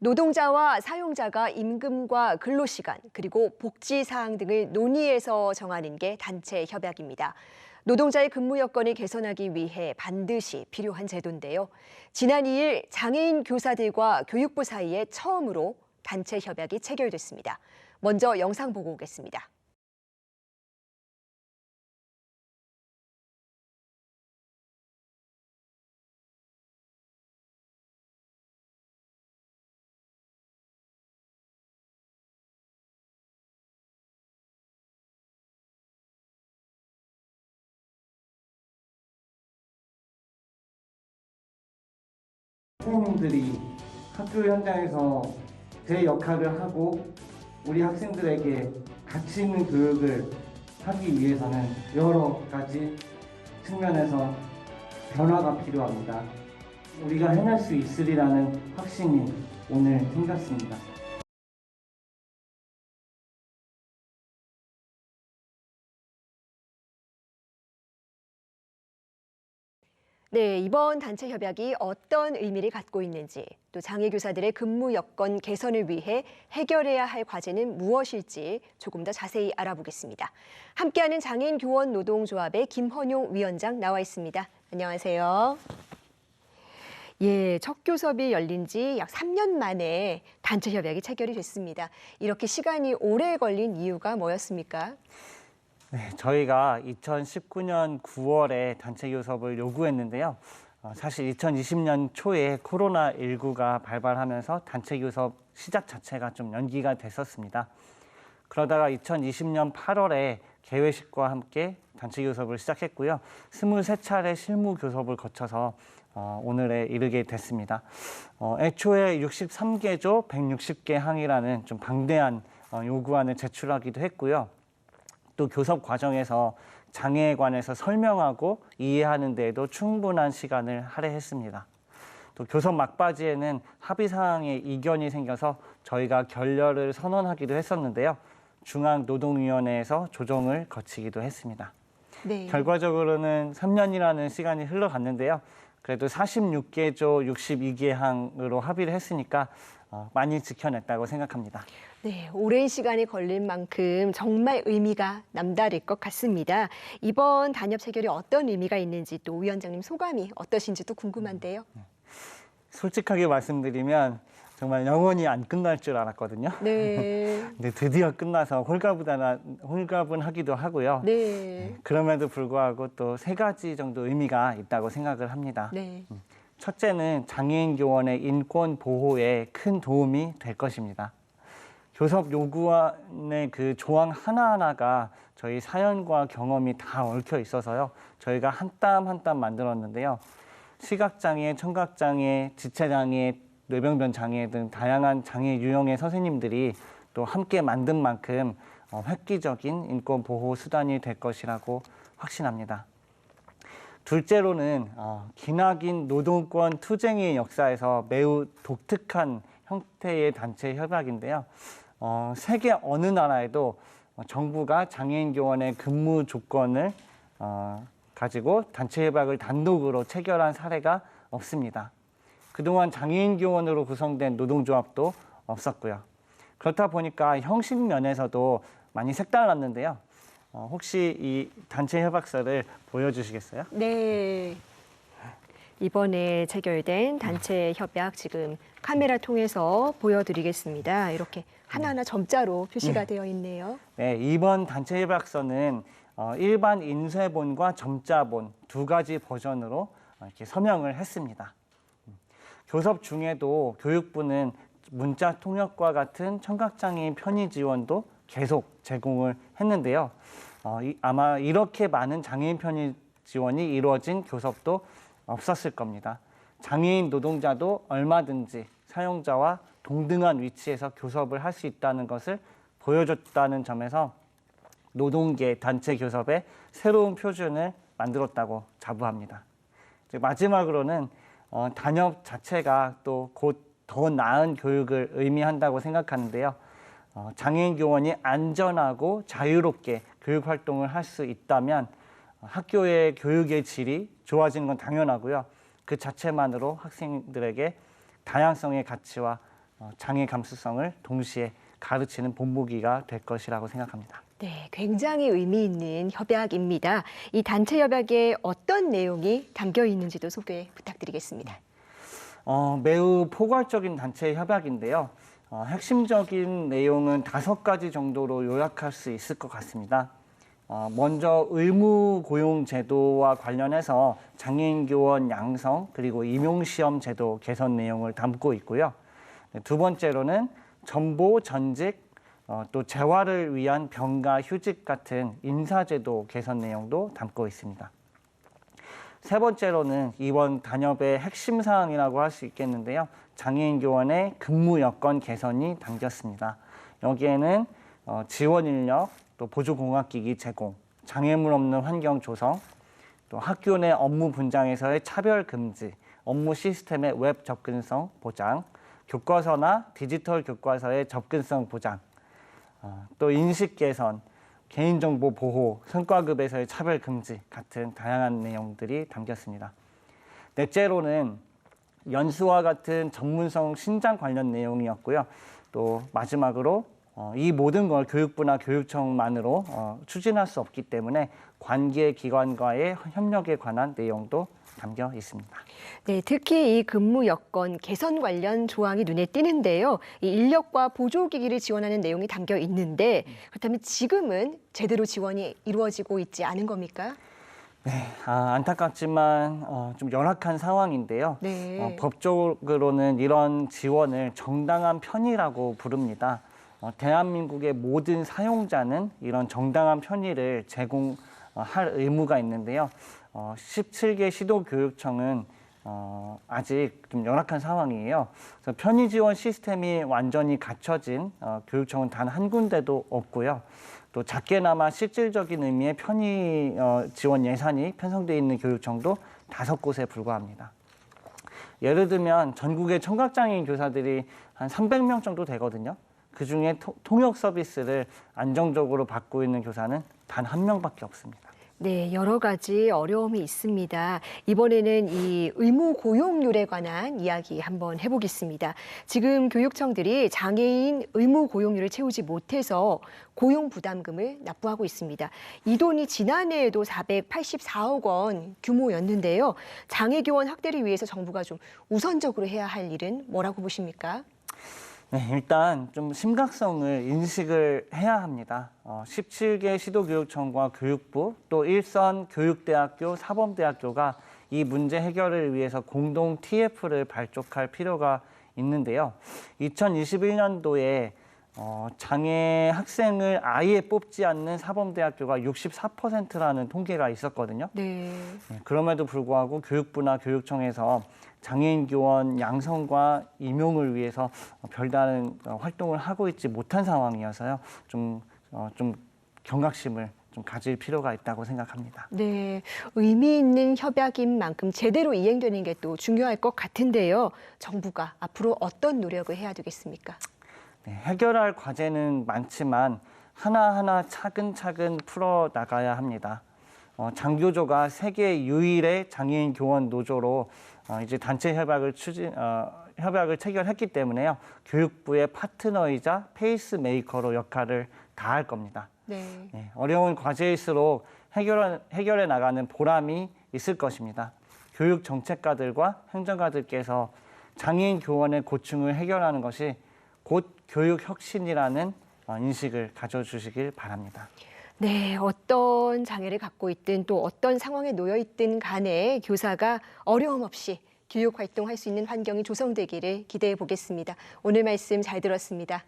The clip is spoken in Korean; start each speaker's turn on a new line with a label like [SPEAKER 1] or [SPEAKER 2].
[SPEAKER 1] 노동자와 사용자가 임금과 근로시간, 그리고 복지 사항 등을 논의해서 정하는 게 단체 협약입니다. 노동자의 근무 여건을 개선하기 위해 반드시 필요한 제도인데요. 지난 2일 장애인 교사들과 교육부 사이에 처음으로 단체 협약이 체결됐습니다. 먼저 영상 보고 오겠습니다.
[SPEAKER 2] 선생님들이 학교 현장에서 제 역할을 하고 우리 학생들에게 가치 있는 교육을 하기 위해서는 여러 가지 측면에서 변화가 필요합니다. 우리가 해낼 수 있으리라는 확신이 오늘 생겼습니다.
[SPEAKER 1] 네, 이번 단체 협약이 어떤 의미를 갖고 있는지, 또 장애 교사들의 근무 여건 개선을 위해 해결해야 할 과제는 무엇일지 조금 더 자세히 알아보겠습니다. 함께하는 장애인 교원 노동조합의 김헌용 위원장 나와 있습니다. 안녕하세요. 예, 첫 교섭이 열린 지 약 3년 만에 단체 협약이 체결이 됐습니다. 이렇게 시간이 오래 걸린 이유가 뭐였습니까?
[SPEAKER 2] 네, 저희가 2019년 9월에 단체 교섭을 요구했는데요. 사실 2020년 초에 코로나19가 발발하면서 단체 교섭 시작 자체가 좀 연기가 됐었습니다. 그러다가 2020년 8월에 개회식과 함께 단체 교섭을 시작했고요. 23차례 실무 교섭을 거쳐서 오늘에 이르게 됐습니다. 애초에 63개조 160개 항이라는 좀 방대한 요구안을 제출하기도 했고요. 또 교섭 과정에서 장애에 관해서 설명하고 이해하는 데에도 충분한 시간을 할애했습니다. 또 교섭 막바지에는 합의 사항에 이견이 생겨서 저희가 결렬을 선언하기도 했었는데요. 중앙노동위원회에서 조정을 거치기도 했습니다.
[SPEAKER 1] 네.
[SPEAKER 2] 결과적으로는 3년이라는 시간이 흘러갔는데요. 그래도 46개조 62개 항으로 합의를 했으니까 많이 지켜냈다고 생각합니다.
[SPEAKER 1] 네, 오랜 시간이 걸린 만큼 정말 의미가 남다를 것 같습니다. 이번 단협 체결이 어떤 의미가 있는지 또 위원장님 소감이 어떠신지도 궁금한데요.
[SPEAKER 2] 솔직하게 말씀드리면 정말 영원히 안 끝날 줄 알았거든요.
[SPEAKER 1] 네.
[SPEAKER 2] 근데 드디어 끝나서 홀가분하기도 하고요.
[SPEAKER 1] 네.
[SPEAKER 2] 그럼에도 불구하고 또 3가지 정도 의미가 있다고 생각을 합니다.
[SPEAKER 1] 네.
[SPEAKER 2] 첫째는 장애인 교원의 인권 보호에 큰 도움이 될 것입니다. 교섭 요구안의 그 조항 하나하나가 저희 사연과 경험이 다 얽혀 있어서요. 저희가 한 땀 한 땀 만들었는데요. 시각장애, 청각장애, 지체장애, 뇌병변 장애 등 다양한 장애 유형의 선생님들이 또 함께 만든 만큼 획기적인 인권 보호 수단이 될 것이라고 확신합니다. 둘째로는 기나긴 노동권 투쟁의 역사에서 매우 독특한 형태의 단체 협약인데요. 세계 어느 나라에도 정부가 장애인 교원의 근무 조건을 가지고 단체 협약을 단독으로 체결한 사례가 없습니다. 그동안 장애인 교원으로 구성된 노동조합도 없었고요. 그렇다 보니까 형식 면에서도 많이 색달랐는데요. 혹시 이 단체 협약서를 보여주시겠어요?
[SPEAKER 1] 네. 이번에 체결된 단체 협약 지금 카메라 통해서 보여드리겠습니다. 이렇게 하나하나 점자로 표시가 되어 있네요.
[SPEAKER 2] 네, 이번 단체 협약서는 일반 인쇄본과 점자본 2가지 버전으로 이렇게 서명을 했습니다. 교섭 중에도 교육부는 문자 통역과 같은 청각장애인 편의 지원도 계속 제공을 했는데요. 아마 이렇게 많은 장애인 편의 지원이 이루어진 교섭도 없었을 겁니다. 장애인 노동자도 얼마든지 사용자와 동등한 위치에서 교섭을 할 수 있다는 것을 보여줬다는 점에서 노동계 단체 교섭의 새로운 표준을 만들었다고 자부합니다. 마지막으로는 단협 자체가 또 곧 더 나은 교육을 의미한다고 생각하는데요. 장애인 교원이 안전하고 자유롭게 교육 활동을 할 수 있다면 학교의 교육의 질이 좋아지는 건 당연하고요. 그 자체만으로 학생들에게 다양성의 가치와 장애 감수성을 동시에 가르치는 본보기가 될 것이라고 생각합니다.
[SPEAKER 1] 네, 굉장히 의미 있는 협약입니다. 이 단체 협약에 어떤 내용이 담겨 있는지도 소개 부탁드리겠습니다.
[SPEAKER 2] 매우 포괄적인 단체 협약인데요. 핵심적인 내용은 5가지 정도로 요약할 수 있을 것 같습니다. 먼저 의무 고용 제도와 관련해서 장애인 교원 양성 그리고 임용 시험 제도 개선 내용을 담고 있고요. 두 번째로는 전보 전직 또 재활을 위한 병가 휴직 같은 인사제도 개선 내용도 담고 있습니다. 세 번째로는 이번 단협의 핵심 사항이라고 할 수 있겠는데요. 장애인 교원의 근무 여건 개선이 담겼습니다. 여기에는 지원 인력, 또 보조공학기기 제공, 장애물 없는 환경 조성, 또 학교 내 업무 분장에서의 차별 금지, 업무 시스템의 웹 접근성 보장, 교과서나 디지털 교과서의 접근성 보장, 또 인식 개선, 개인정보 보호, 성과급에서의 차별 금지 같은 다양한 내용들이 담겼습니다. 넷째로는 연수와 같은 전문성 신장 관련 내용이었고요. 또 마지막으로 이 모든 걸 교육부나 교육청만으로 추진할 수 없기 때문에 관계 기관과의 협력에 관한 내용도 담겨 있습니다.
[SPEAKER 1] 네, 특히 이 근무 여건 개선 관련 조항이 눈에 띄는데요. 이 인력과 보조기기를 지원하는 내용이 담겨 있는데 그렇다면 지금은 제대로 지원이 이루어지고 있지 않은 겁니까?
[SPEAKER 2] 네, 안타깝지만 좀 열악한 상황인데요.
[SPEAKER 1] 네.
[SPEAKER 2] 법적으로는 이런 지원을 정당한 편의라고 부릅니다. 대한민국의 모든 사용자는 이런 정당한 편의를 제공할 의무가 있는데요. 17개 시도교육청은 아직 좀 열악한 상황이에요. 그래서 편의 지원 시스템이 완전히 갖춰진 교육청은 단 한 군데도 없고요. 또 작게나마 실질적인 의미의 편의 지원 예산이 편성되어 있는 교육청도 5곳에 불과합니다. 예를 들면 전국의 청각장애인 교사들이 한 300명 정도 되거든요. 그중에 통역 서비스를 안정적으로 받고 있는 교사는 단 1명밖에 없습니다.
[SPEAKER 1] 네, 여러 가지 어려움이 있습니다. 이번에는 이 의무 고용률에 관한 이야기 한번 해보겠습니다. 지금 교육청들이 장애인 의무 고용률을 채우지 못해서 고용 부담금을 납부하고 있습니다. 이 돈이 지난해에도 484억 원 규모였는데요. 장애 교원 확대를 위해서 정부가 좀 우선적으로 해야 할 일은 뭐라고 보십니까?
[SPEAKER 2] 네, 일단 좀 심각성을 인식을 해야 합니다. 17개 시도교육청과 교육부 또 일선 교육대학교, 사범대학교가 이 문제 해결을 위해서 공동 TF를 발족할 필요가 있는데요. 2021년도에 장애 학생을 아예 뽑지 않는 사범대학교가 64%라는 통계가 있었거든요.
[SPEAKER 1] 네.
[SPEAKER 2] 그럼에도 불구하고 교육부나 교육청에서 장애인 교원 양성과 임용을 위해서 별다른 활동을 하고 있지 못한 상황이어서요. 좀 경각심을 좀 가질 필요가 있다고 생각합니다.
[SPEAKER 1] 네, 의미 있는 협약인 만큼 제대로 이행되는 게 또 중요할 것 같은데요. 정부가 앞으로 어떤 노력을 해야 되겠습니까?
[SPEAKER 2] 네, 해결할 과제는 많지만 하나하나 차근차근 풀어 나가야 합니다. 장교조가 세계 유일의 장애인 교원 노조로 이제 단체 협약을 체결했기 때문에요. 교육부의 파트너이자 페이스메이커로 역할을 다할 겁니다.
[SPEAKER 1] 네.
[SPEAKER 2] 네, 어려운 과제일수록 해결해 나가는 보람이 있을 것입니다. 교육 정책가들과 행정가들께서 장애인 교원의 고충을 해결하는 것이 곧 교육 혁신이라는 인식을 가져주시길 바랍니다.
[SPEAKER 1] 네, 어떤 장애를 갖고 있든 또 어떤 상황에 놓여 있든 간에 교사가 어려움 없이 교육 활동할 수 있는 환경이 조성되기를 기대해 보겠습니다. 오늘 말씀 잘 들었습니다.